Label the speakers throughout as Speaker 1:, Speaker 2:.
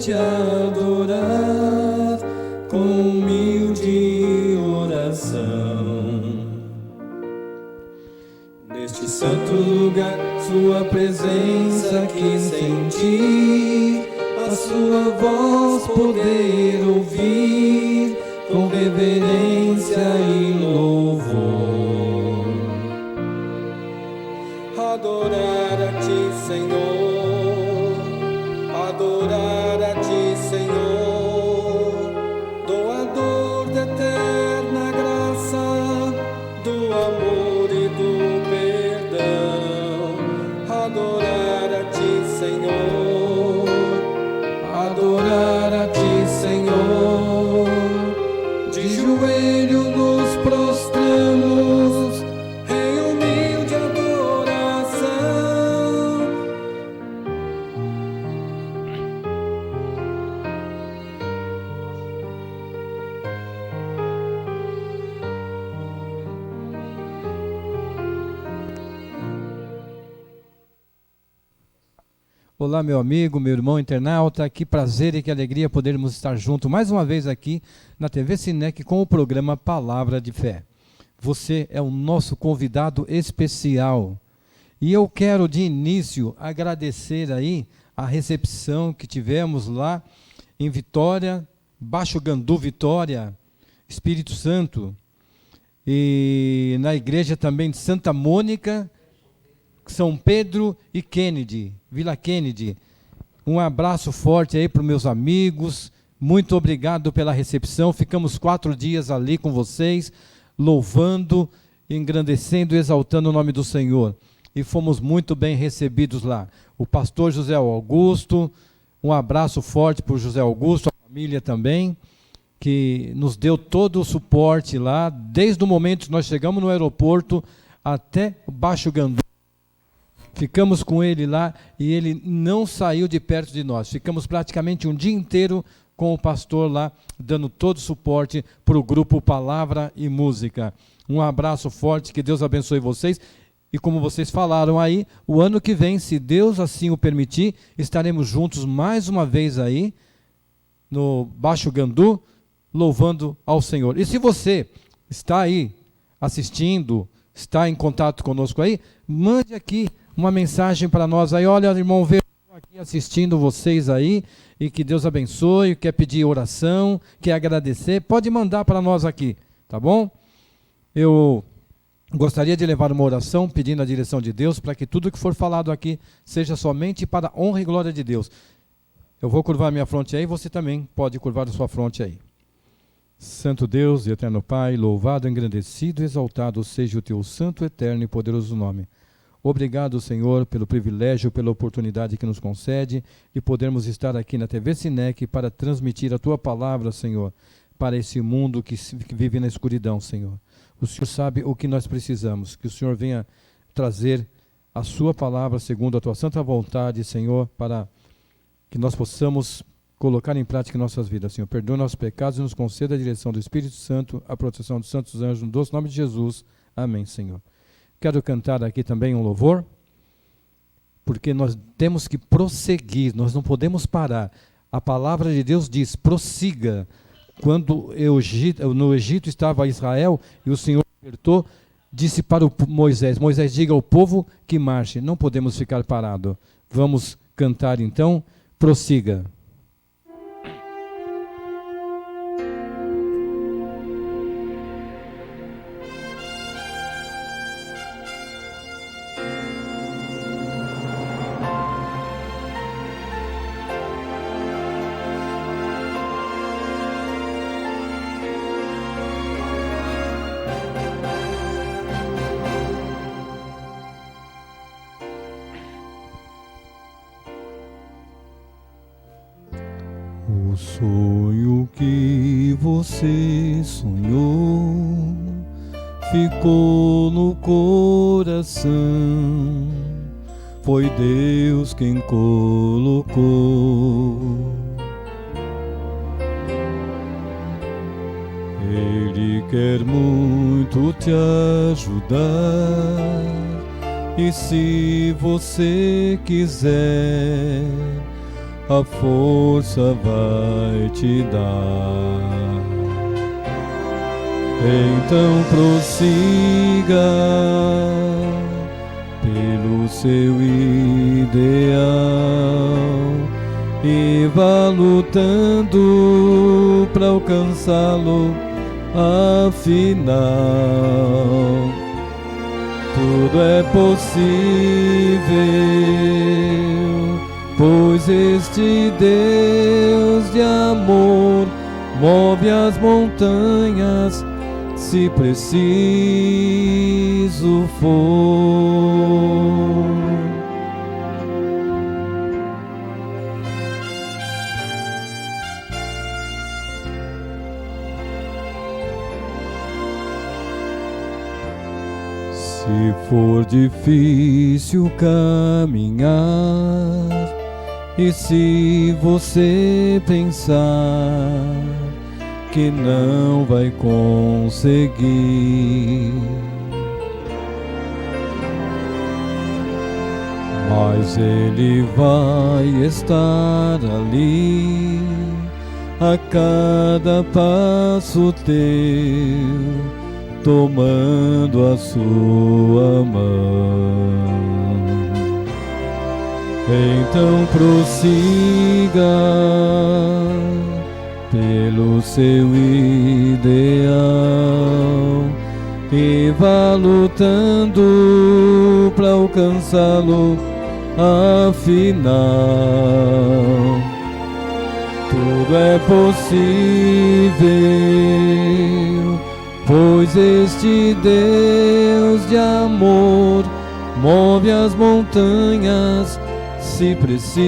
Speaker 1: te adorar com humilde oração. Neste santo lugar, sua presença aqui senti, a sua voz poder ouvir com reverência e louvor. Adorar a ti, Senhor, adorar a ti, Senhor, doador da eterna graça, do amor e do perdão. Adorar a ti, Senhor, adorar a ti, Senhor, de joelho nos prostramos em humilde adoração.
Speaker 2: Olá, meu amigo, meu irmão internauta, que prazer e que alegria podermos estar juntos mais uma vez aqui na TV Sinec com o programa Palavra de Fé. Você é o nosso convidado especial e eu quero de início agradecer aí a recepção que tivemos lá em Vitória, Baixo Gandu, Vitória, Espírito Santo, e na igreja também de Santa Mônica, São Pedro e Kennedy, Vila Kennedy. Um abraço forte aí para os meus amigos, muito obrigado pela recepção. Ficamos 4 dias ali com vocês, louvando, engrandecendo e exaltando o nome do Senhor. E fomos muito bem recebidos lá. O pastor José Augusto, um abraço forte para o José Augusto, a família também, que nos deu todo o suporte lá, desde o momento que nós chegamos no aeroporto até o Baixo Gandu. Ficamos com ele lá e ele não saiu de perto de nós. Ficamos praticamente um dia inteiro com o pastor lá, dando todo o suporte para o grupo Palavra e Música. Um abraço forte, que Deus abençoe vocês. E como vocês falaram aí, o ano que vem, se Deus assim o permitir, estaremos juntos mais uma vez aí, no Baixo Gandu, louvando ao Senhor. E se você está aí assistindo, está em contato conosco aí, mande aqui uma mensagem para nós aí. Olha, irmão, vejo aqui assistindo vocês aí, e que Deus abençoe, quer pedir oração, quer agradecer, pode mandar para nós aqui, tá bom? Eu gostaria de levar uma oração pedindo a direção de Deus para que tudo que for falado aqui seja somente para a honra e glória de Deus. Eu vou curvar minha fronte aí, você também pode curvar a sua fronte aí. Santo Deus e eterno Pai, louvado, engrandecido e exaltado seja o teu santo, eterno e poderoso nome. Obrigado, Senhor, pelo privilégio, pela oportunidade que nos concede de podermos estar aqui na TV Sinec para transmitir a Tua palavra, Senhor, para esse mundo que vive na escuridão, Senhor. O Senhor sabe o que nós precisamos, que o Senhor venha trazer a Sua palavra segundo a Tua santa vontade, Senhor, para que nós possamos colocar em prática em nossas vidas, Senhor. Perdoe nossos pecados e nos conceda a direção do Espírito Santo, a proteção dos santos anjos, no doce nome de Jesus. Amém, Senhor. Quero cantar aqui também um louvor, porque nós temos que prosseguir, nós não podemos parar. A palavra de Deus diz, prossiga. Quando no Egito estava Israel e o Senhor libertou, disse para o Moisés, diga ao povo que marche, não podemos ficar parados. Vamos cantar então, prossiga. O sonho que você sonhou ficou no coração, foi Deus quem colocou. Ele quer muito te ajudar, e se você quiser, a força vai te dar. Então prossiga pelo seu ideal e vá lutando para alcançá-lo. Afinal, tudo é possível, pois este Deus de amor move as montanhas, se preciso for. Se for difícil caminhar, e se você pensar que não vai conseguir, mas Ele vai estar ali a cada passo teu, tomando a sua mão. Então prossiga pelo seu ideal e vá lutando para alcançá-lo. Afinal, tudo é possível, pois este Deus de amor move as montanhas, se preciso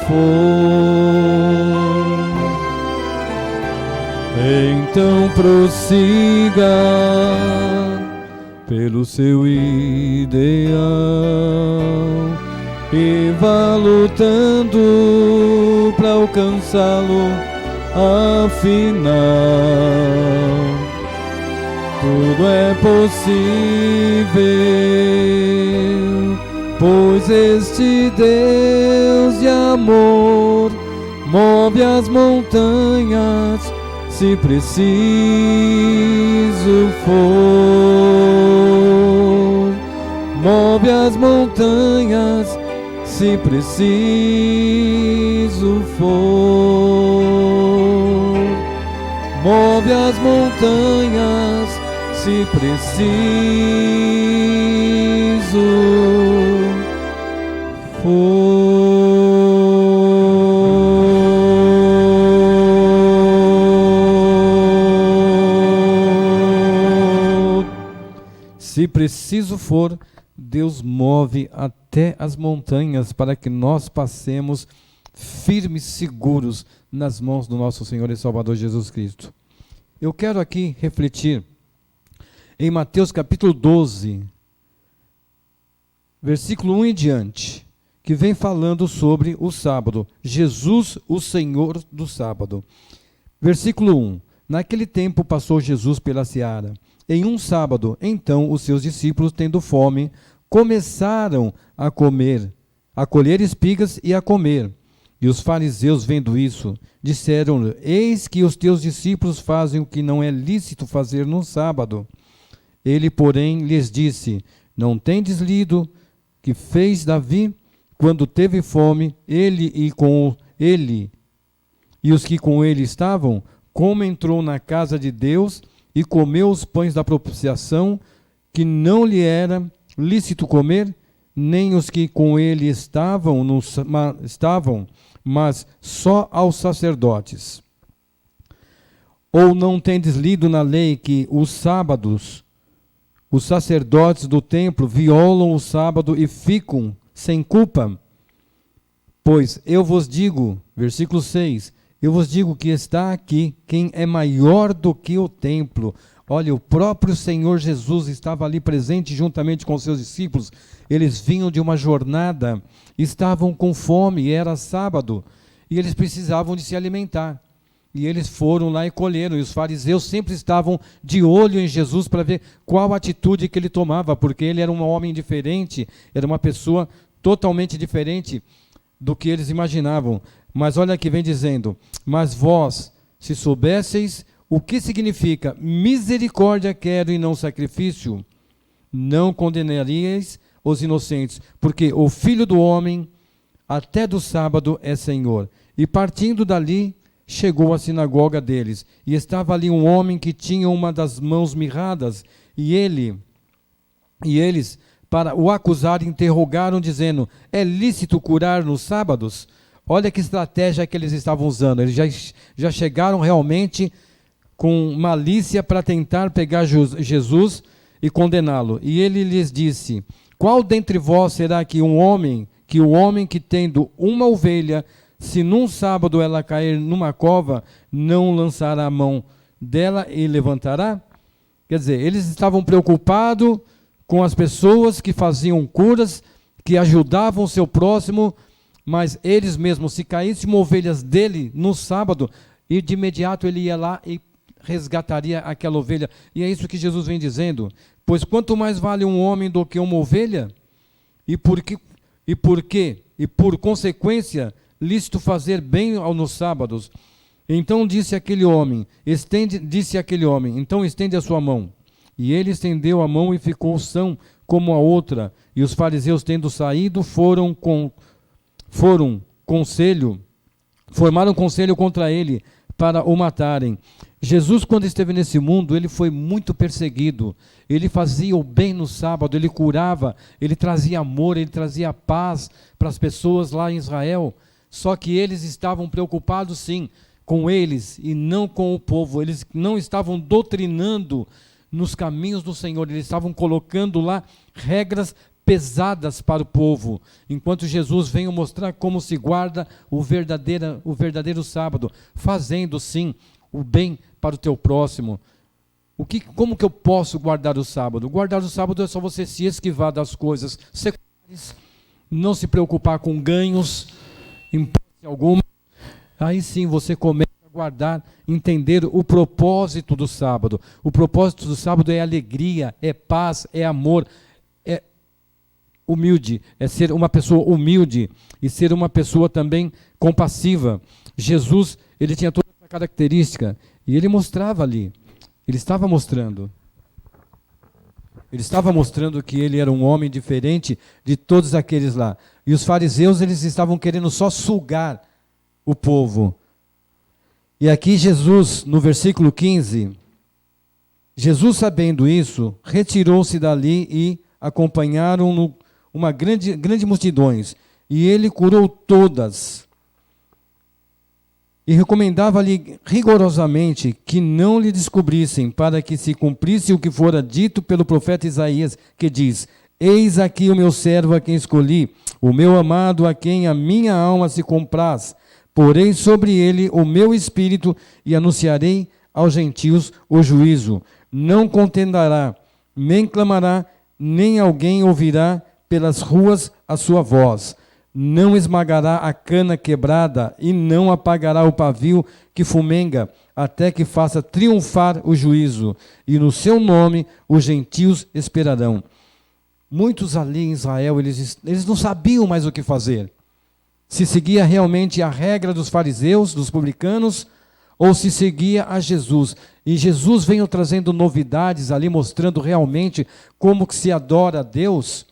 Speaker 2: for. Então prossiga pelo seu ideal e vá lutando para alcançá-lo. Afinal, tudo é possível, pois este Deus de amor move as montanhas, se preciso for. Move as montanhas, se preciso for. Move as montanhas, se preciso for. Se preciso for, Deus move até as montanhas para que nós passemos firmes, seguros nas mãos do nosso Senhor e Salvador Jesus Cristo. Eu quero aqui refletir em Mateus capítulo 12, versículo 1 em diante, que vem falando sobre o sábado. Jesus, o Senhor do sábado. Versículo 1. Naquele tempo passou Jesus pela seara. Em um sábado, então, os seus discípulos, tendo fome, começaram a colher espigas e a comer. E os fariseus, vendo isso, disseram: eis que os teus discípulos fazem o que não é lícito fazer no sábado. Ele, porém, lhes disse: não tendes lido que fez Davi, quando teve fome, ele e os que com ele estavam, como entrou na casa de Deus e comeu os pães da propiciação, que não lhe era lícito comer, nem os que com ele estavam, mas só aos sacerdotes. Ou não tendes lido na lei que os sábados, os sacerdotes do templo violam o sábado e ficam sem culpa? Pois eu vos digo, versículo 6, eu vos digo que está aqui quem é maior do que o templo. Olha, o próprio Senhor Jesus estava ali presente juntamente com os seus discípulos. Eles vinham de uma jornada, estavam com fome, era sábado, e eles precisavam de se alimentar. E eles foram lá e colheram, e os fariseus sempre estavam de olho em Jesus para ver qual atitude que ele tomava, porque ele era um homem diferente, era uma pessoa totalmente diferente do que eles imaginavam. Mas olha aqui, vem dizendo: mas vós, se soubesseis o que significa misericórdia quero e não sacrifício, não condenaríeis os inocentes, porque o Filho do Homem até do sábado é Senhor. E partindo dali, chegou à sinagoga deles, e estava ali um homem que tinha uma das mãos mirradas, e eles, para o acusar, interrogaram, dizendo: é lícito curar nos sábados? Olha que estratégia que eles estavam usando. Eles já chegaram realmente com malícia para tentar pegar Jesus e condená-lo. E ele lhes disse: qual dentre vós será que o homem que tendo uma ovelha, se num sábado ela cair numa cova, não lançará a mão dela e levantará? Quer dizer, eles estavam preocupados com as pessoas que faziam curas, que ajudavam o seu próximo, mas eles mesmos, se caísse uma ovelha dele no sábado, e de imediato ele ia lá e resgataria aquela ovelha. E é isso que Jesus vem dizendo: pois quanto mais vale um homem do que uma ovelha? E por consequência, lícito fazer bem nos sábados. Então disse aquele homem, então estende a sua mão. E ele estendeu a mão e ficou são como a outra. E os fariseus, tendo saído, formaram conselho contra ele para o matarem. Jesus, quando esteve nesse mundo, ele foi muito perseguido. Ele fazia o bem no sábado, ele curava, ele trazia amor, ele trazia paz para as pessoas lá em Israel. Só que eles estavam preocupados, sim, com eles e não com o povo. Eles não estavam doutrinando nos caminhos do Senhor, eles estavam colocando lá regras pesadas para o povo, enquanto Jesus veio mostrar como se guarda o verdadeiro sábado, fazendo sim o bem para o teu próximo. Como que eu posso guardar o sábado? Guardar o sábado é só você se esquivar das coisas seculares, não se preocupar com ganhos, em parte alguma. Aí sim você começa a guardar, entender o propósito do sábado. O propósito do sábado é alegria, é paz, é amor, é humilde, é ser uma pessoa humilde e ser uma pessoa também compassiva. Jesus, ele tinha toda essa característica e ele mostrava ali. Ele estava mostrando que ele era um homem diferente de todos aqueles lá. E os fariseus, eles estavam querendo só sugar o povo. E aqui Jesus, no versículo 15, Jesus, sabendo isso, retirou-se dali e acompanharam-no uma grande multidões. E ele curou todas. E recomendava-lhe rigorosamente que não lhe descobrissem, para que se cumprisse o que fora dito pelo profeta Isaías, que diz: eis aqui o meu servo a quem escolhi, o meu amado a quem a minha alma se compraz. Porei sobre ele o meu espírito e anunciarei aos gentios o juízo. Não contendará, nem clamará, nem alguém ouvirá pelas ruas a sua voz. Não esmagará a cana quebrada e não apagará o pavio que fumenga, até que faça triunfar o juízo. E no seu nome os gentios esperarão. Muitos ali em Israel, eles não sabiam mais o que fazer. Se seguia realmente a regra dos fariseus, dos publicanos, ou se seguia a Jesus. E Jesus veio trazendo novidades ali, mostrando realmente como que se adora a Deus.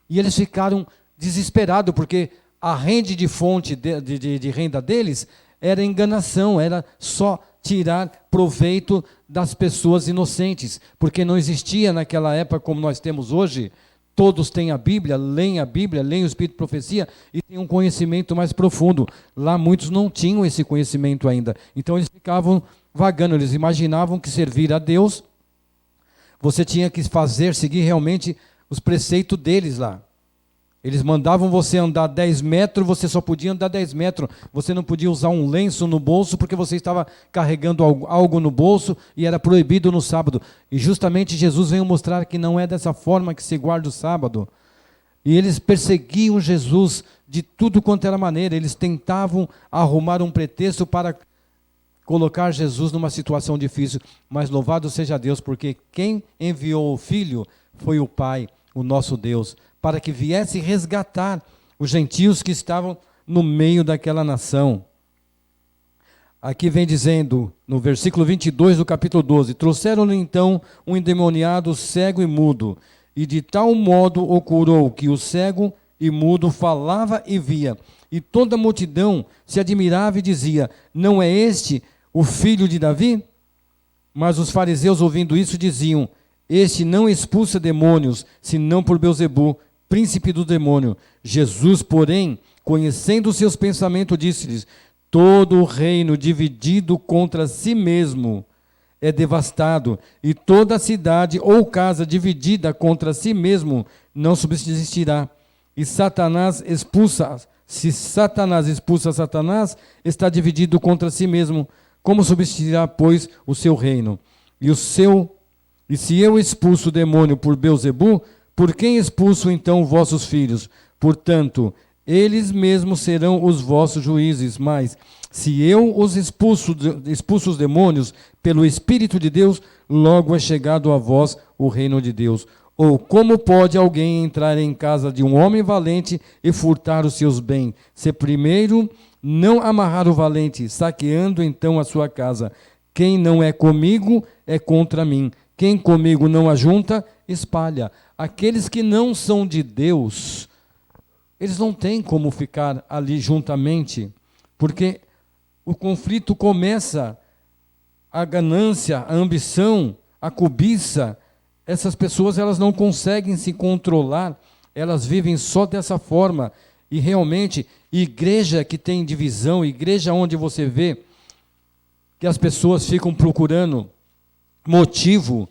Speaker 2: E eles ficaram desesperado, porque a rede de fonte de renda deles era enganação, era só tirar proveito das pessoas inocentes, porque não existia naquela época como nós temos hoje. Todos têm a Bíblia, leem o Espírito de Profecia e têm um conhecimento mais profundo. Lá muitos não tinham esse conhecimento ainda, então eles ficavam vagando, eles imaginavam que servir a Deus, você tinha que seguir realmente os preceitos deles lá. Eles mandavam você andar 10 metros, você só podia andar 10 metros. Você não podia usar um lenço no bolso, porque você estava carregando algo no bolso e era proibido no sábado. E justamente Jesus veio mostrar que não é dessa forma que se guarda o sábado. E eles perseguiam Jesus de tudo quanto era maneira. Eles tentavam arrumar um pretexto para colocar Jesus numa situação difícil. Mas louvado seja Deus, porque quem enviou o Filho foi o Pai, o nosso Deus, para que viesse resgatar os gentios que estavam no meio daquela nação. Aqui vem dizendo, no versículo 22 do capítulo 12, trouxeram-lhe então um endemoniado cego e mudo, e de tal modo o curou que o cego e mudo falava e via. E toda a multidão se admirava e dizia, não é este o filho de Davi? Mas os fariseus, ouvindo isso, diziam, este não expulsa demônios, senão por Beelzebu, príncipe do demônio. Jesus, porém, conhecendo os seus pensamentos, disse-lhes, todo o reino dividido contra si mesmo é devastado, e toda a cidade ou casa dividida contra si mesmo não subsistirá. E Satanás expulsa, se Satanás expulsa Satanás, está dividido contra si mesmo. Como subsistirá, pois, o seu reino? E se eu expulso o demônio por Beelzebu, por quem expulso então vossos filhos? Portanto, eles mesmos serão os vossos juízes. Mas, se eu os expulso os demônios pelo Espírito de Deus, logo é chegado a vós o reino de Deus. Ou como pode alguém entrar em casa de um homem valente e furtar os seus bens, se primeiro não amarrar o valente, saqueando então a sua casa? Quem não é comigo é contra mim. Quem comigo não ajunta, espalha. Aqueles que não são de Deus, eles não têm como ficar ali juntamente, porque o conflito começa, a ganância, a ambição, a cobiça. Essas pessoas, elas não conseguem se controlar, elas vivem só dessa forma. E realmente, igreja que tem divisão, igreja onde você vê que as pessoas ficam procurando motivo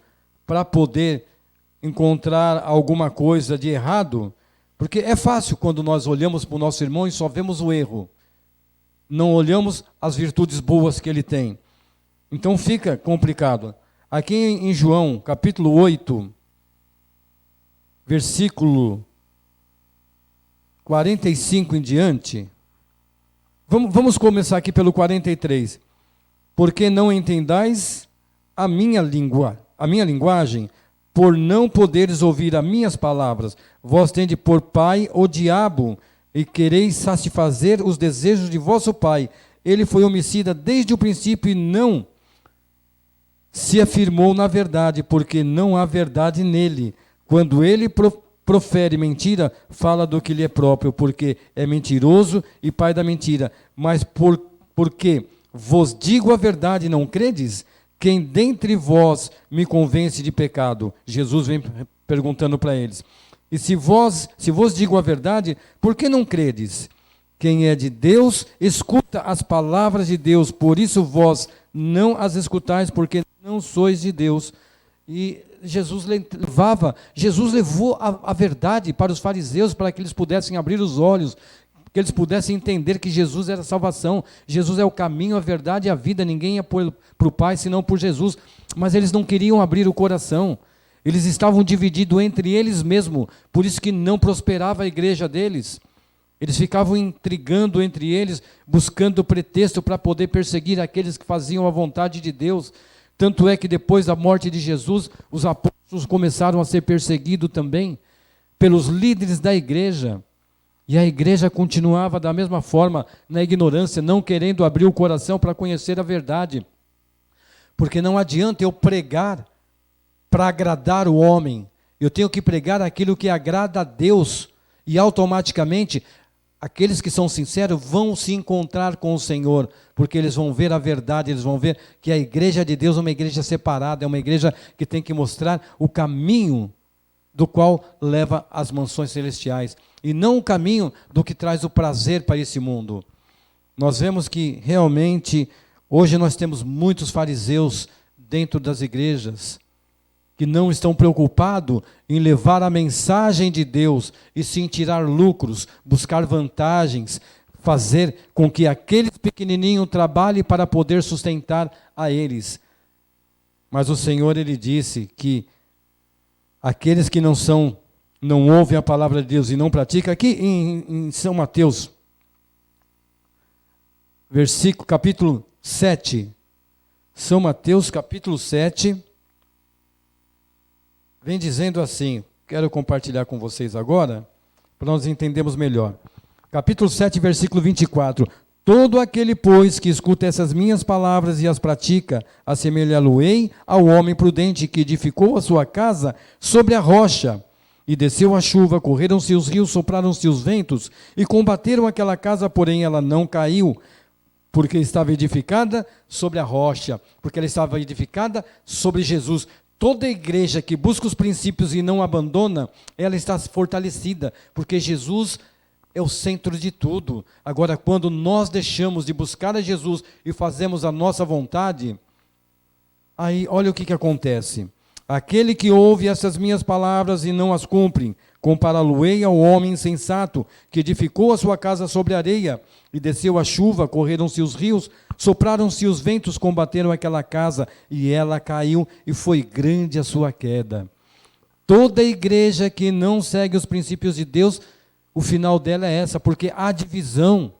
Speaker 2: para poder encontrar alguma coisa de errado, porque é fácil quando nós olhamos para o nosso irmão e só vemos o erro, não olhamos as virtudes boas que ele tem. Então fica complicado. Aqui em João, capítulo 8, versículo 45 em diante, vamos começar aqui pelo 43. Porque não entendais a minha linguagem, por não poderes ouvir as minhas palavras. Vós tendes por pai o diabo, e quereis satisfazer os desejos de vosso pai. Ele foi homicida desde o princípio e não se afirmou na verdade, porque não há verdade nele. Quando ele profere mentira, fala do que lhe é próprio, porque é mentiroso e pai da mentira. Mas porque vos digo a verdade e não credes? Quem dentre vós me convence de pecado? Jesus vem perguntando para eles. E se vos digo a verdade, por que não credes? Quem é de Deus, escuta as palavras de Deus, por isso vós não as escutais, porque não sois de Deus. E Jesus levou a verdade para os fariseus, para que eles pudessem abrir os olhos, que eles pudessem entender que Jesus era a salvação, Jesus é o caminho, a verdade e a vida, ninguém ia para o Pai senão por Jesus. Mas eles não queriam abrir o coração, eles estavam divididos entre eles mesmos, por isso que não prosperava a igreja deles. Eles ficavam intrigando entre eles, buscando pretexto para poder perseguir aqueles que faziam a vontade de Deus. Tanto é que depois da morte de Jesus, os apóstolos começaram a ser perseguidos também pelos líderes da igreja. E a igreja continuava da mesma forma, na ignorância, não querendo abrir o coração para conhecer a verdade. Porque não adianta eu pregar para agradar o homem. Eu tenho que pregar aquilo que agrada a Deus. E automaticamente, aqueles que são sinceros vão se encontrar com o Senhor, porque eles vão ver a verdade, eles vão ver que a igreja de Deus é uma igreja separada, é uma igreja que tem que mostrar o caminho do qual leva às mansões celestiais, e não o caminho do que traz o prazer para esse mundo. Nós vemos que realmente, hoje nós temos muitos fariseus dentro das igrejas, que não estão preocupados em levar a mensagem de Deus, e sim tirar lucros, buscar vantagens, fazer com que aqueles pequenininhos trabalhem para poder sustentar a eles. Mas o Senhor, Ele disse que aqueles que não ouvem a palavra de Deus e não praticam, aqui em São Mateus, capítulo 7, São Mateus, capítulo 7, vem dizendo assim, quero compartilhar com vocês agora, para nós entendermos melhor. Capítulo 7, versículo 24. Todo aquele, pois, que escuta essas minhas palavras e as pratica, assemelhá-lo-ei ao homem prudente que edificou a sua casa sobre a rocha. E desceu a chuva, correram-se os rios, sopraram-se os ventos, e combateram aquela casa, porém ela não caiu, porque estava edificada sobre a rocha, porque ela estava edificada sobre Jesus. Toda igreja que busca os princípios e não abandona, ela está fortalecida, porque Jesus é o centro de tudo. Agora, quando nós deixamos de buscar a Jesus e fazemos a nossa vontade, aí olha o que acontece. Aquele que ouve essas minhas palavras e não as cumpre, compará-lo-ei ao homem insensato, que edificou a sua casa sobre areia, e desceu a chuva, correram-se os rios, sopraram-se os ventos, combateram aquela casa, e ela caiu, e foi grande a sua queda. Toda igreja que não segue os princípios de Deus, o final dela é essa, porque há divisão,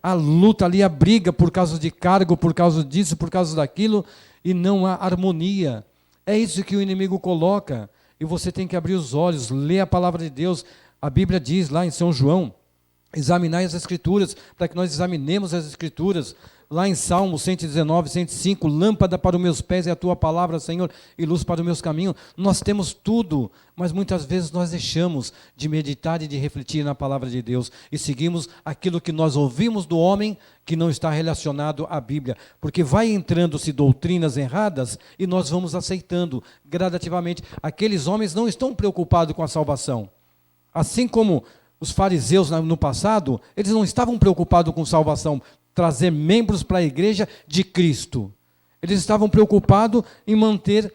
Speaker 2: a luta ali, a briga por causa de cargo, por causa disso, por causa daquilo, e não há harmonia. É isso que o inimigo coloca, e você tem que abrir os olhos, ler a palavra de Deus. A Bíblia diz lá em São João, examinai as Escrituras, para que nós examinemos as Escrituras. Lá em Salmo 119, 105, lâmpada para os meus pés é a tua palavra, Senhor, e luz para os meus caminhos. Nós temos tudo, mas muitas vezes nós deixamos de meditar e de refletir na palavra de Deus e seguimos aquilo que nós ouvimos do homem que não está relacionado à Bíblia, porque vai entrando-se doutrinas erradas e nós vamos aceitando gradativamente. Aqueles homens não estão preocupados com a salvação, assim como os fariseus no passado, eles não estavam preocupados com salvação, trazer membros para a igreja de Cristo. Eles estavam preocupados em manter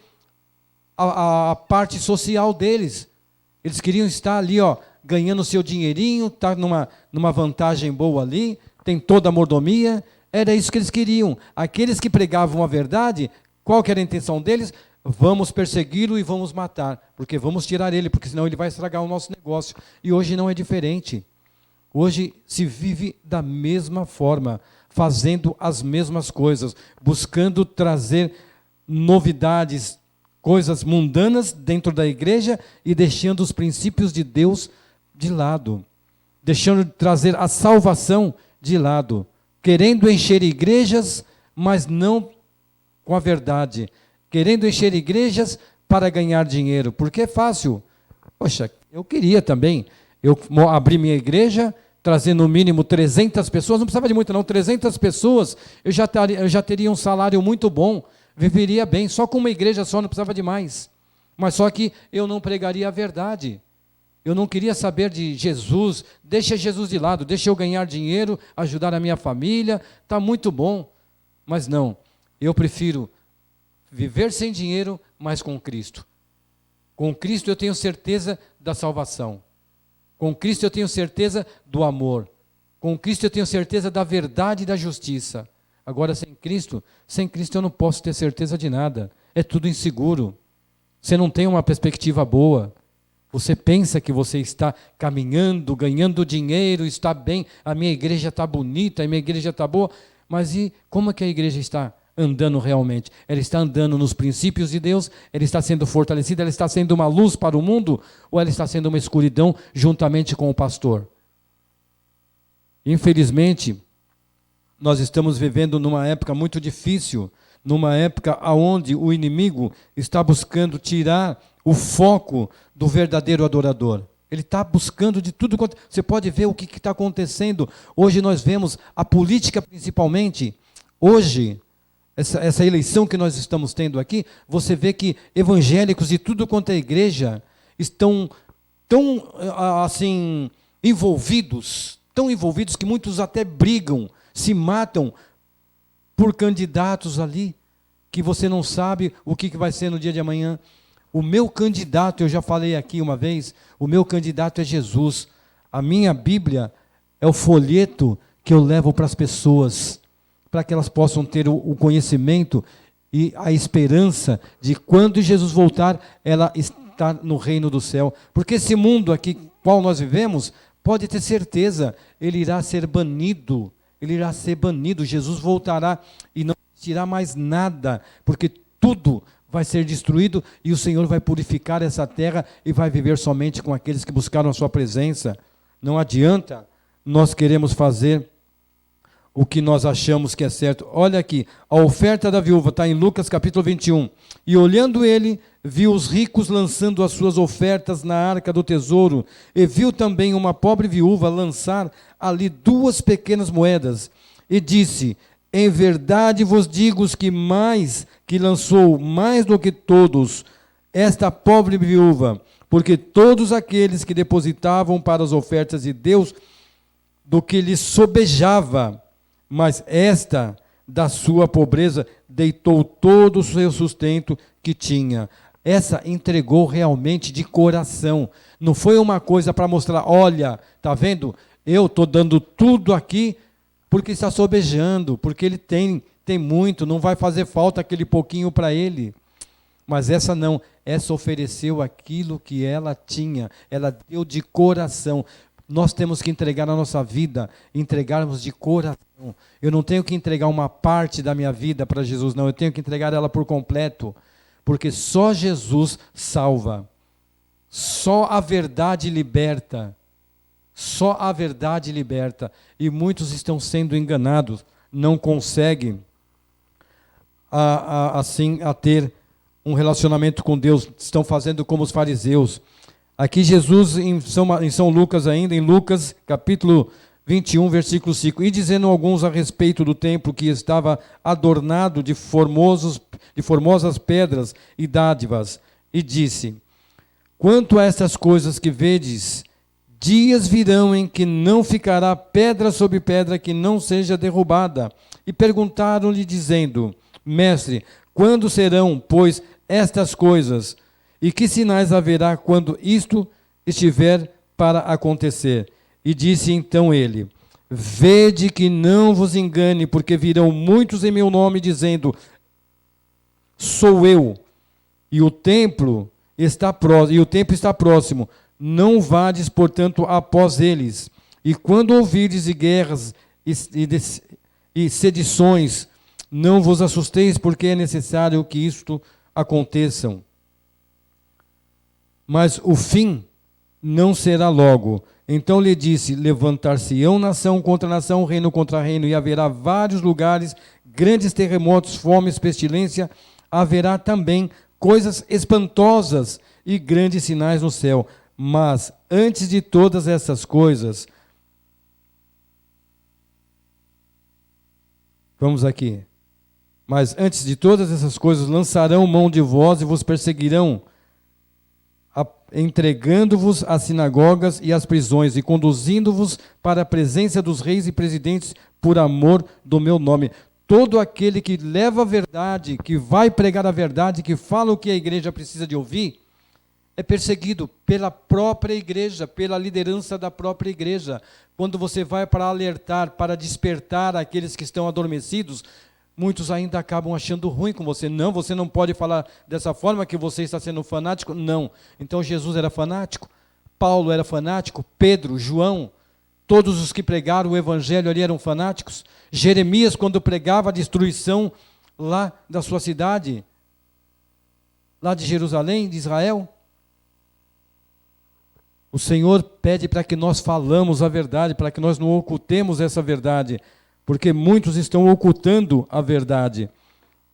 Speaker 2: a parte social deles. Eles queriam estar ali, ganhando seu dinheirinho, estar numa vantagem boa ali, tem toda a mordomia. Era isso que eles queriam. Aqueles que pregavam a verdade, qual que era a intenção deles? Vamos persegui-lo e vamos matar, porque vamos tirar ele, porque senão ele vai estragar o nosso negócio. E hoje não é diferente. Hoje se vive da mesma forma, fazendo as mesmas coisas, buscando trazer novidades, coisas mundanas dentro da igreja e deixando os princípios de Deus de lado, deixando de trazer a salvação de lado, querendo encher igrejas, mas não com a verdade, querendo encher igrejas para ganhar dinheiro, porque é fácil. Poxa, eu queria também, eu abri minha igreja, trazer no mínimo 300 pessoas, não precisava de muito não, 300 pessoas, eu já teria um salário muito bom, viveria bem, só com uma igreja só, não precisava de mais. Mas só que eu não pregaria a verdade. Eu não queria saber de Jesus, deixa Jesus de lado, deixa eu ganhar dinheiro, ajudar a minha família, está muito bom. Mas não, eu prefiro viver sem dinheiro, mas com Cristo. Com Cristo eu tenho certeza da salvação. Com Cristo eu tenho certeza do amor. Com Cristo eu tenho certeza da verdade e da justiça. Agora, sem Cristo eu não posso ter certeza de nada. É tudo inseguro. Você não tem uma perspectiva boa. Você pensa que você está caminhando, ganhando dinheiro, está bem, a minha igreja está bonita, a minha igreja está boa. Mas e como é que a igreja está andando realmente? Ela está andando nos princípios de Deus? Ela está sendo fortalecida? Ela está sendo uma luz para o mundo? Ou ela está sendo uma escuridão juntamente com o pastor? Infelizmente, nós estamos vivendo numa época muito difícil, numa época onde o inimigo está buscando tirar o foco do verdadeiro adorador. Ele está buscando de tudo quanto... Você pode ver o que está acontecendo. Hoje nós vemos a política principalmente. Hoje, essa eleição que nós estamos tendo aqui, você vê que evangélicos de tudo quanto é igreja estão tão assim envolvidos, tão envolvidos que muitos até brigam, se matam por candidatos ali, que você não sabe o que vai ser no dia de amanhã. O meu candidato, eu já falei aqui uma vez, o meu candidato é Jesus. A minha Bíblia é o folheto que eu levo para as pessoas, para que elas possam ter o conhecimento e a esperança de quando Jesus voltar, ela está no reino do céu. Porque esse mundo aqui, qual nós vivemos, pode ter certeza, ele irá ser banido. Ele irá ser banido. Jesus voltará e não existirá mais nada, porque tudo vai ser destruído e o Senhor vai purificar essa terra e vai viver somente com aqueles que buscaram a sua presença. Não adianta nós queremos fazer o que nós achamos que é certo. Olha aqui, a oferta da viúva está em Lucas capítulo 21. E olhando ele, viu os ricos lançando as suas ofertas na arca do tesouro, e viu também uma pobre viúva lançar ali 2 pequenas moedas. E disse: em verdade vos digo que lançou mais do que todos esta pobre viúva, porque todos aqueles que depositavam para as ofertas de Deus do que lhes sobejava, mas esta, da sua pobreza, deitou todo o seu sustento que tinha. Essa entregou realmente de coração. Não foi uma coisa para mostrar, olha, está vendo? Eu estou dando tudo aqui porque está sobejando, porque ele tem muito, não vai fazer falta aquele pouquinho para ele. Mas essa não, essa ofereceu aquilo que ela tinha, ela deu de coração. Nós temos que entregar a nossa vida, entregarmos de coração. Eu não tenho que entregar uma parte da minha vida para Jesus, não. Eu tenho que entregar ela por completo. Porque só Jesus salva. Só a verdade liberta. Só a verdade liberta. E muitos estão sendo enganados. Não conseguem assim ter um relacionamento com Deus. Estão fazendo como os fariseus. Aqui Jesus, em São Lucas ainda, em Lucas capítulo 21, versículo 5, e dizendo alguns a respeito do templo que estava adornado de formosas pedras e dádivas, e disse: quanto a estas coisas que vedes, dias virão em que não ficará pedra sobre pedra que não seja derrubada. E perguntaram-lhe dizendo: mestre, quando serão, pois, estas coisas? E que sinais haverá quando isto estiver para acontecer? E disse então ele: vede que não vos engane, porque virão muitos em meu nome, dizendo: sou eu, e o tempo está próximo. Não vades, portanto, após eles. E quando ouvirdes de guerras e sedições, não vos assusteis, porque é necessário que isto aconteçam. Mas o fim não será logo. Então lhe disse: levantar-se-ão nação contra nação, reino contra reino, e haverá vários lugares, grandes terremotos, fomes, pestilência. Haverá também coisas espantosas e grandes sinais no céu. Mas antes de todas essas coisas, vamos aqui. Mas antes de todas essas coisas, lançarão mão de vós e vos perseguirão, entregando-vos às sinagogas e às prisões, e conduzindo-vos para a presença dos reis e presidentes por amor do meu nome. Todo aquele que leva a verdade, que vai pregar a verdade, que fala o que a igreja precisa de ouvir, é perseguido pela própria igreja, pela liderança da própria igreja. Quando você vai para alertar, para despertar aqueles que estão adormecidos, muitos ainda acabam achando ruim com você. Não, você não pode falar dessa forma, que você está sendo fanático. Não. Então Jesus era fanático, Paulo era fanático, Pedro, João, todos os que pregaram o evangelho ali eram fanáticos. Jeremias, quando pregava a destruição lá da sua cidade, lá de Jerusalém, de Israel, o Senhor pede para que nós falamos a verdade, para que nós não ocultemos essa verdade, porque muitos estão ocultando a verdade.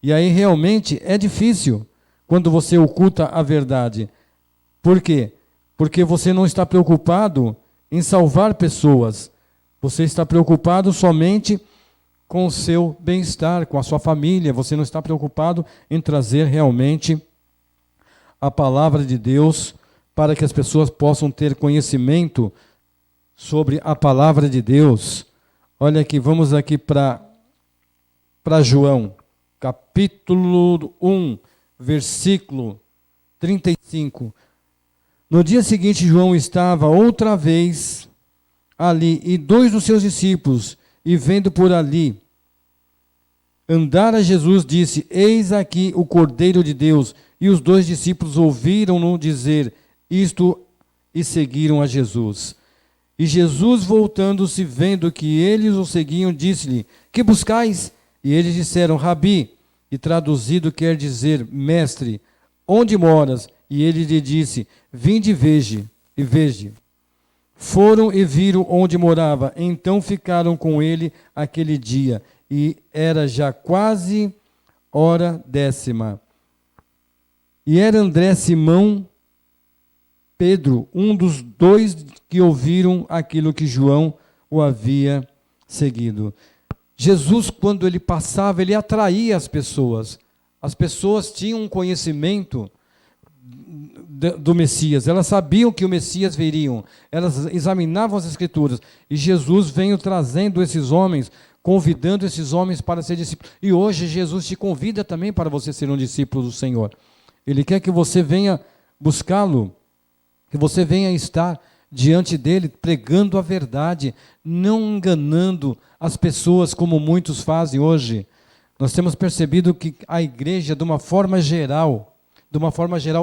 Speaker 2: E aí realmente é difícil quando você oculta a verdade. Por quê? Porque você não está preocupado em salvar pessoas. Você está preocupado somente com o seu bem-estar, com a sua família. Você não está preocupado em trazer realmente a palavra de Deus para que as pessoas possam ter conhecimento sobre a palavra de Deus. Olha aqui, vamos aqui para João, capítulo 1, versículo 35. No dia seguinte, João estava outra vez ali, e 2 dos seus discípulos, e vendo por ali andar a Jesus, disse: eis aqui o Cordeiro de Deus. E os 2 discípulos ouviram-no dizer isto e seguiram a Jesus. E Jesus, voltando-se, vendo que eles o seguiam, disse-lhe: que buscais? E eles disseram: Rabi, e traduzido quer dizer mestre, onde moras? E ele lhe disse: vinde e veja. Foram e viram onde morava, então ficaram com ele aquele dia, e era já quase hora 10. E era André, Simão, Pedro, um dos dois que ouviram aquilo que João o havia seguido. Jesus, quando ele passava, ele atraía as pessoas. As pessoas tinham um conhecimento do Messias, elas sabiam que o Messias viria, elas examinavam as Escrituras, e Jesus veio trazendo esses homens, convidando esses homens para ser discípulos. E hoje Jesus te convida também para você ser um discípulo do Senhor. Ele quer que você venha buscá-lo, que você venha estar diante dele, pregando a verdade, não enganando as pessoas como muitos fazem hoje. Nós temos percebido que a igreja, de uma forma geral,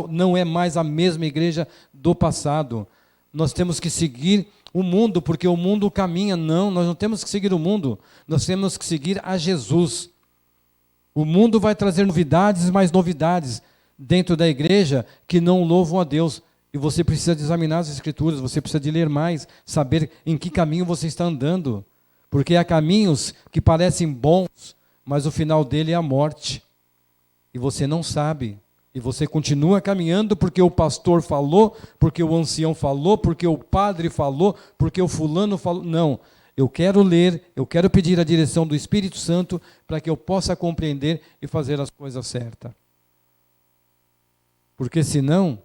Speaker 2: não é mais a mesma igreja do passado. Nós temos que seguir o mundo, porque o mundo caminha. Não, nós não temos que seguir o mundo, nós temos que seguir a Jesus. O mundo vai trazer novidades, mais novidades dentro da igreja que não louvam a Deus. E você precisa de examinar as Escrituras, você precisa de ler mais, saber em que caminho você está andando. Porque há caminhos que parecem bons, mas o final dele é a morte. E você não sabe. E você continua caminhando porque o pastor falou, porque o ancião falou, porque o padre falou, porque o fulano falou. Não, eu quero ler, eu quero pedir a direção do Espírito Santo para que eu possa compreender e fazer as coisas certas. Porque senão,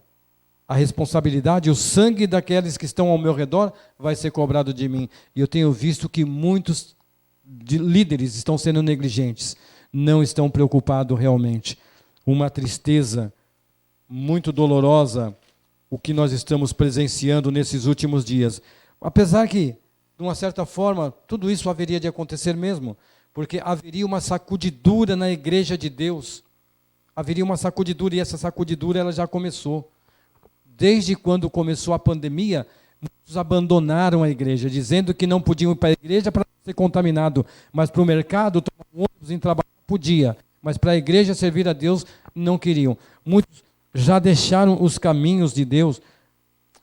Speaker 2: a responsabilidade, o sangue daqueles que estão ao meu redor vai ser cobrado de mim. E eu tenho visto que muitos líderes estão sendo negligentes, não estão preocupados realmente. Uma tristeza muito dolorosa o que nós estamos presenciando nesses últimos dias. Apesar que, de uma certa forma, tudo isso haveria de acontecer mesmo, porque haveria uma sacudidura na igreja de Deus. Haveria uma sacudidura, e essa sacudidura ela já começou. Desde quando começou a pandemia, muitos abandonaram a igreja, dizendo que não podiam ir para a igreja para não ser contaminado, mas para o mercado, tomar um ônibus e trabalhar, podia. Mas para a igreja servir a Deus, não queriam. Muitos já deixaram os caminhos de Deus.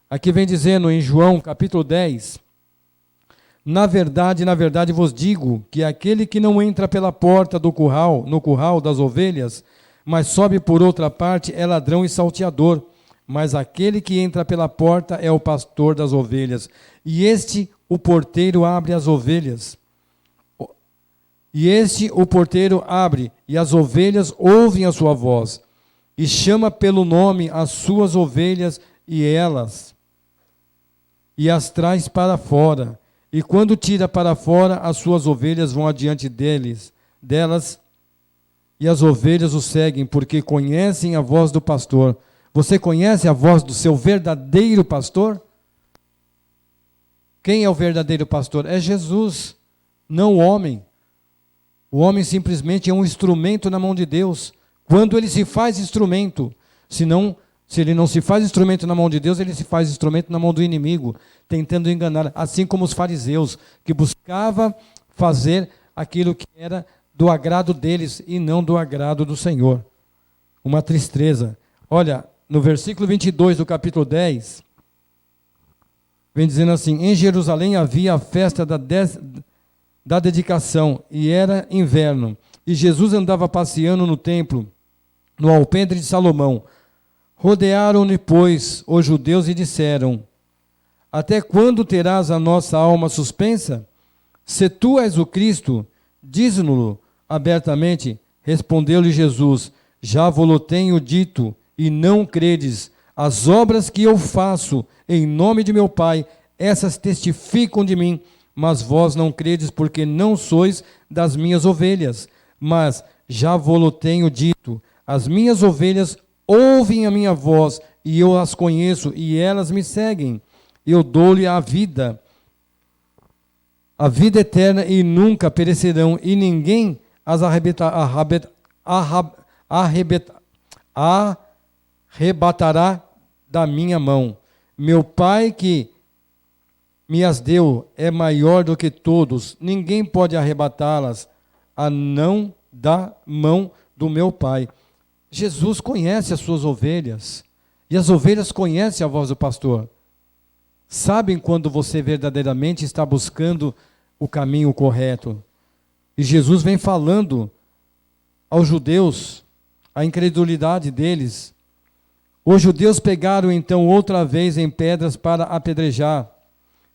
Speaker 2: Aqui vem dizendo em João, capítulo 10, na verdade vos digo, que aquele que não entra pela porta do curral, no curral das ovelhas, mas sobe por outra parte, é ladrão e salteador. Mas aquele que entra pela porta é o pastor das ovelhas. E este, o porteiro, abre as ovelhas. E este, o porteiro, abre, e as ovelhas ouvem a sua voz. E chama pelo nome as suas ovelhas, e as traz para fora. E quando tira para fora, as suas ovelhas vão adiante delas, e as ovelhas o seguem, porque conhecem a voz do pastor. Você conhece a voz do seu verdadeiro pastor? Quem é o verdadeiro pastor? É Jesus, não o homem. O homem simplesmente é um instrumento na mão de Deus. Quando ele se faz instrumento, se ele não se faz instrumento na mão de Deus, ele se faz instrumento na mão do inimigo, tentando enganar, assim como os fariseus, que buscavam fazer aquilo que era do agrado deles e não do agrado do Senhor. Uma tristeza. Olha, no versículo 22 do capítulo 10, vem dizendo assim: em Jerusalém havia a festa da dedicação, e era inverno, e Jesus andava passeando no templo, no alpendre de Salomão. Rodearam-no, pois, os judeus e disseram: até quando terás a nossa alma suspensa? Se tu és o Cristo, dize-no-lo abertamente. Respondeu-lhe Jesus: já vos tenho dito, e não credes. As obras que eu faço em nome de meu Pai, essas testificam de mim, mas vós não credes, porque não sois das minhas ovelhas. Mas já vos tenho dito, as minhas ovelhas ouvem a minha voz, e eu as conheço, e elas me seguem. Eu dou-lhe a vida eterna, e nunca perecerão, e ninguém as arrebatará da minha mão. Meu Pai que me as deu é maior do que todos, ninguém pode arrebatá-las, a não da mão do meu Pai. Jesus conhece as suas ovelhas, e as ovelhas conhecem a voz do pastor. sabem quando você verdadeiramente está buscando o caminho correto. E Jesus vem falando aos judeus a incredulidade deles. Os judeus pegaram então outra vez em pedras para apedrejar.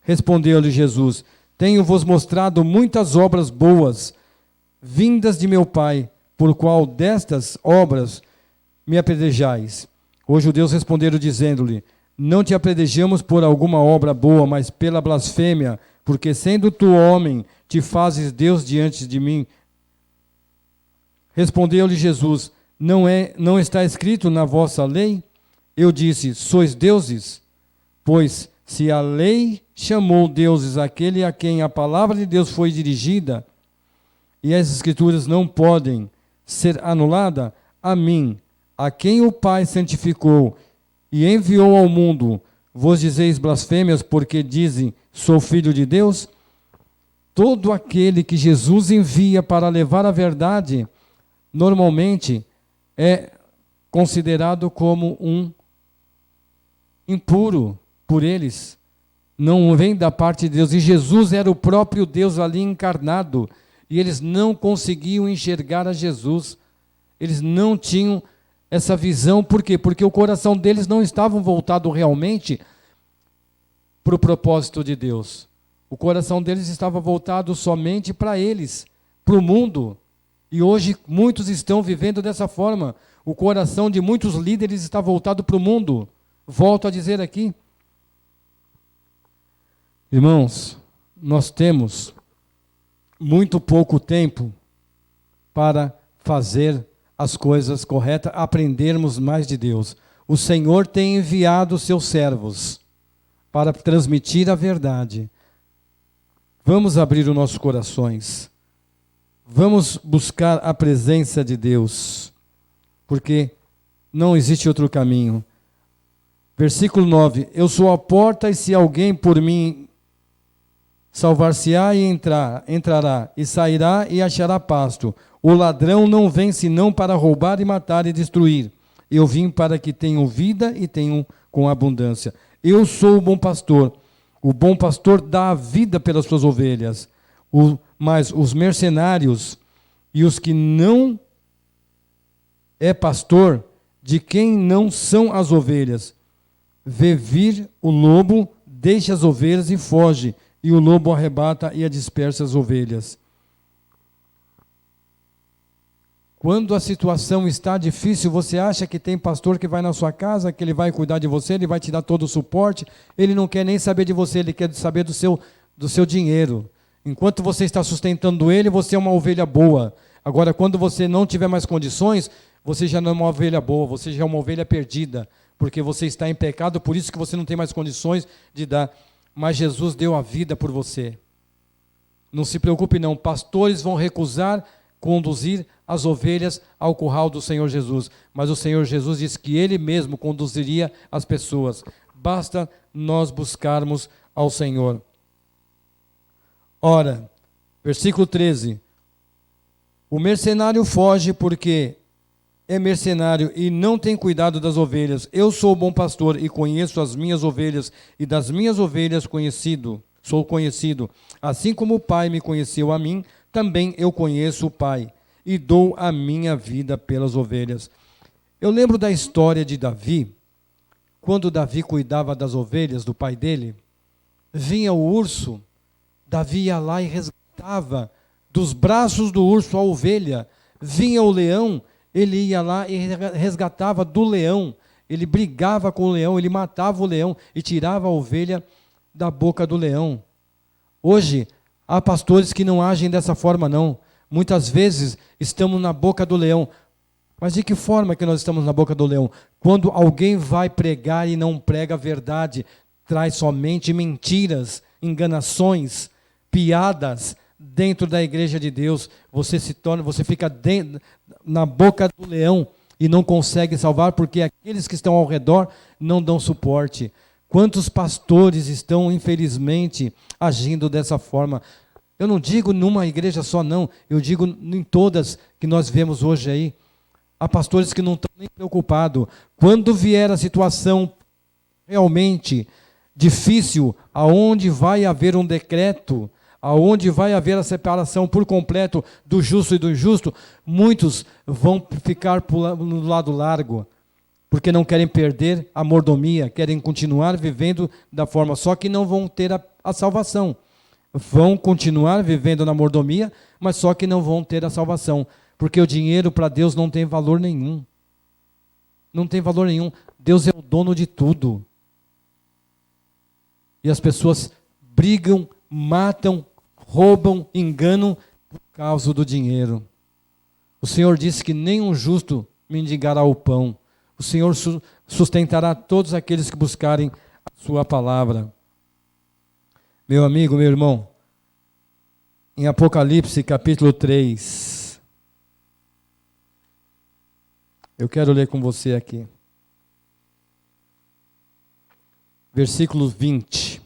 Speaker 2: Respondeu-lhe Jesus: tenho-vos mostrado muitas obras boas, vindas de meu Pai, por qual destas obras me apedrejais? Os judeus responderam dizendo-lhe: não te apedrejamos por alguma obra boa, mas pela blasfêmia, porque sendo tu homem, te fazes Deus diante de mim. Respondeu-lhe Jesus: não está escrito na vossa lei? Eu disse: sois deuses? Pois se a lei chamou deuses aquele a quem a palavra de Deus foi dirigida, e as escrituras não podem ser anuladas, a mim, a quem o Pai santificou e enviou ao mundo, vos dizeis blasfêmias, porque dizem: sou filho de Deus? Todo aquele que Jesus envia para levar a verdade, normalmente é considerado como um impuro por eles. Não vem da parte de Deus. E Jesus era o próprio Deus ali encarnado. E eles não conseguiam enxergar a Jesus. Eles não tinham essa visão. Por quê? Porque o coração deles não estava voltado realmente para o propósito de Deus. O coração deles estava voltado somente para eles, para o mundo. E hoje muitos estão vivendo dessa forma. O coração de muitos líderes está voltado para o mundo. Volto a dizer aqui. Irmãos, nós temos muito pouco tempo para fazer as coisas corretas, aprendermos mais de Deus. O Senhor tem enviado seus servos para transmitir a verdade. Vamos abrir os nossos corações. Vamos buscar a presença de Deus, porque não existe outro caminho. Versículo 9: eu sou a porta, e se alguém por mim salvar-se-á e entrará, e sairá e achará pasto. O ladrão não vem senão para roubar e matar e destruir. Eu vim para que tenham vida e tenham com abundância. Eu sou o bom pastor. O bom pastor dá a vida pelas suas ovelhas. Mas os mercenários e os que não é pastor, de quem não são as ovelhas, vê vir o lobo, deixa as ovelhas e foge, e o lobo arrebata e dispersa as ovelhas. Quando a situação está difícil, você acha que tem pastor que vai na sua casa, que ele vai cuidar de você, ele vai te dar todo o suporte, ele não quer nem saber de você, ele quer saber do seu dinheiro. Enquanto você está sustentando ele, você é uma ovelha boa. Agora, quando você não tiver mais condições, você já não é uma ovelha boa, você já é uma ovelha perdida, porque você está em pecado, por isso que você não tem mais condições de dar. Mas Jesus deu a vida por você. Não se preocupe não, pastores vão recusar conduzir as ovelhas ao curral do Senhor Jesus. Mas o Senhor Jesus disse que Ele mesmo conduziria as pessoas. Basta nós buscarmos ao Senhor. Ora, versículo 13. O mercenário foge porque é mercenário e não tem cuidado das ovelhas. Eu sou o bom pastor e conheço as minhas ovelhas, e das minhas ovelhas sou conhecido. Assim como o Pai me conheceu a mim, também eu conheço o Pai, e dou a minha vida pelas ovelhas. Eu lembro da história de Davi. Quando Davi cuidava das ovelhas do pai dele, vinha o urso, Davi ia lá e resgatava dos braços do urso a ovelha. Vinha o leão, ele ia lá e resgatava do leão. Ele brigava com o leão, ele matava o leão e tirava a ovelha da boca do leão. Hoje, há pastores que não agem dessa forma, não. Muitas vezes estamos na boca do leão. Mas de que forma que nós estamos na boca do leão? Quando alguém vai pregar e não prega a verdade, traz somente mentiras, enganações, piadas dentro da igreja de Deus, você fica na boca do leão e não consegue salvar, porque aqueles que estão ao redor não dão suporte. Quantos pastores estão, infelizmente, agindo dessa forma? Eu não digo numa igreja só, não. Eu digo em todas que nós vemos hoje aí. Há pastores que não estão nem preocupados. Quando vier a situação realmente difícil, aonde vai haver um decreto, aonde vai haver a separação por completo do justo e do injusto, muitos vão ficar no lado largo, porque não querem perder a mordomia, querem continuar vivendo da forma, só que não vão ter a salvação. Vão continuar vivendo na mordomia, mas só que não vão ter a salvação, porque o dinheiro para Deus não tem valor nenhum. Não tem valor nenhum. Deus é o dono de tudo. E as pessoas brigam, matam, roubam, enganam por causa do dinheiro. O Senhor disse que nem um justo mendigará o pão. O Senhor sustentará todos aqueles que buscarem a sua palavra. Meu amigo, meu irmão, em Apocalipse capítulo 3, eu quero ler com você aqui. Versículo 20.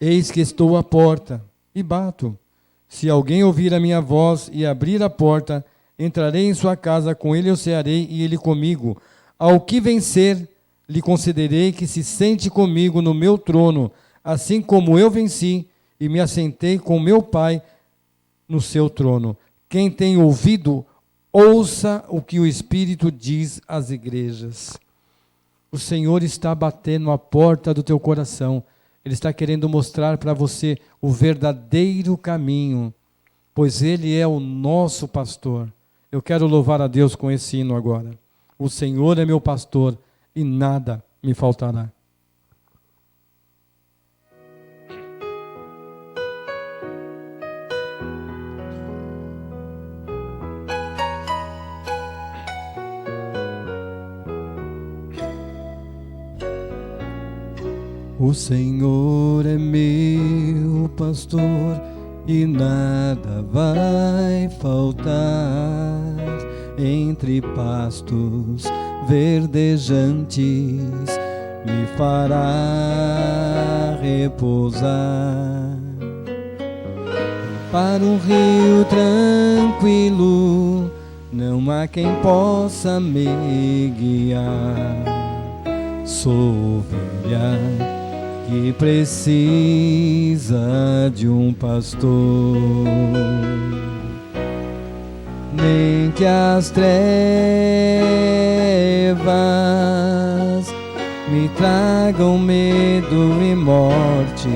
Speaker 2: Eis que estou à porta e bato. Se alguém ouvir a minha voz e abrir a porta, entrarei em sua casa, com ele eu cearei e ele comigo. Ao que vencer, lhe concederei que se sente comigo no meu trono, assim como eu venci e me assentei com meu Pai no seu trono. Quem tem ouvido, ouça o que o Espírito diz às igrejas. O Senhor está batendo a porta do teu coração. Ele está querendo mostrar para você o verdadeiro caminho, pois Ele é o nosso pastor. Eu quero louvar a Deus com esse hino agora. O Senhor é meu pastor e nada me faltará. O Senhor é meu pastor e nada vai faltar. Entre pastos verdejantes me fará repousar. Para um rio tranquilo não há quem possa me guiar. Sou ovelha que precisa de um pastor. Nem que as trevas me tragam medo e morte,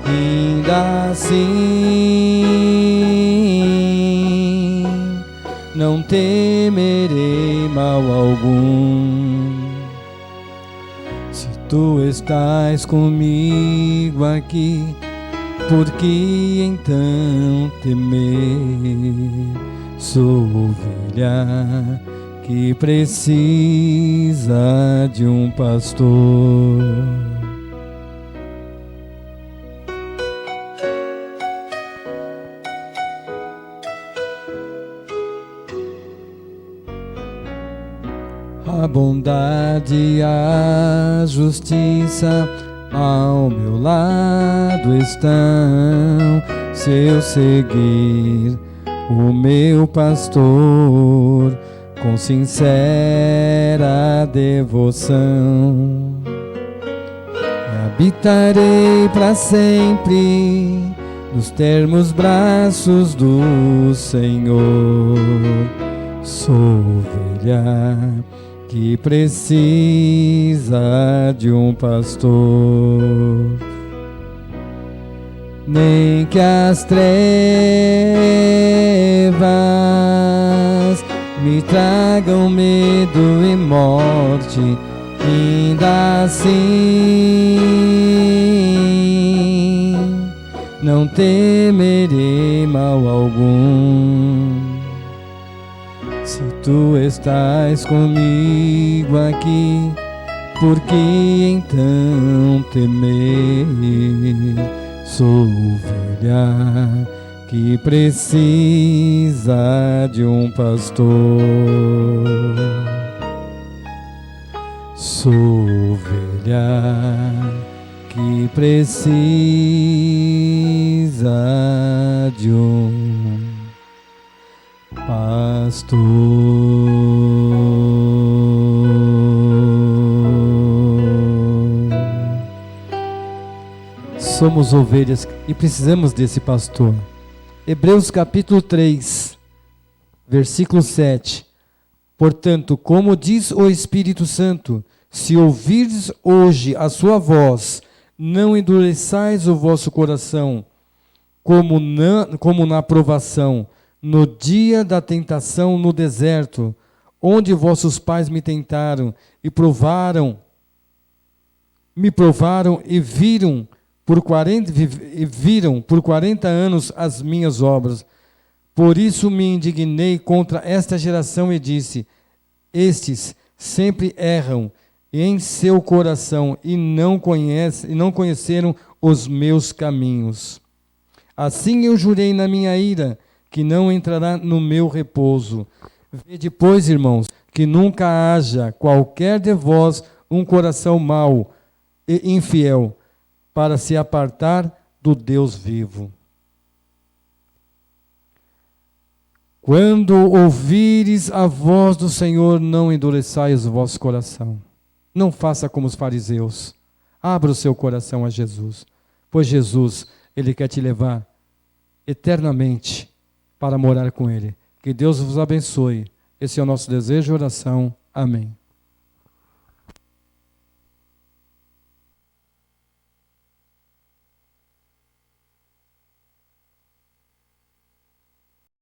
Speaker 2: ainda assim não temerei mal algum. Se tu estás comigo aqui, por que então temer? Sou ovelha que precisa de um pastor. A bondade e a justiça ao meu lado estão, se eu seguir o meu pastor com sincera devoção. Habitarei para sempre nos termos braços do Senhor. Sou ovelha que precisa de um pastor. Nem que as trevas me tragam medo e morte, ainda assim não temerei mal algum. Se tu estás comigo aqui, por que então temer? Sou ovelha que precisa de um pastor. Sou ovelha que precisa de um pastor. somos ovelhas e precisamos desse pastor. Hebreus capítulo 3, versículo 7. Portanto, como diz o Espírito Santo, se ouvirdes hoje a sua voz, não endureçais o vosso coração, como na provação, no dia da tentação no deserto, onde vossos pais me tentaram e me provaram e viram por 40 anos as minhas obras. Por isso me indignei contra esta geração e disse: estes sempre erram em seu coração e não conheceram os meus caminhos. Assim eu jurei na minha ira que não entrará no meu repouso. Vede, pois, irmãos, que nunca haja qualquer de vós um coração mau e infiel, para se apartar do Deus vivo. Quando ouvires a voz do Senhor, não endureçais o vosso coração. Não faça como os fariseus. Abra o seu coração a Jesus, pois Jesus, Ele quer te levar eternamente para morar com Ele. Que Deus vos abençoe. Esse é o nosso desejo e oração. Amém.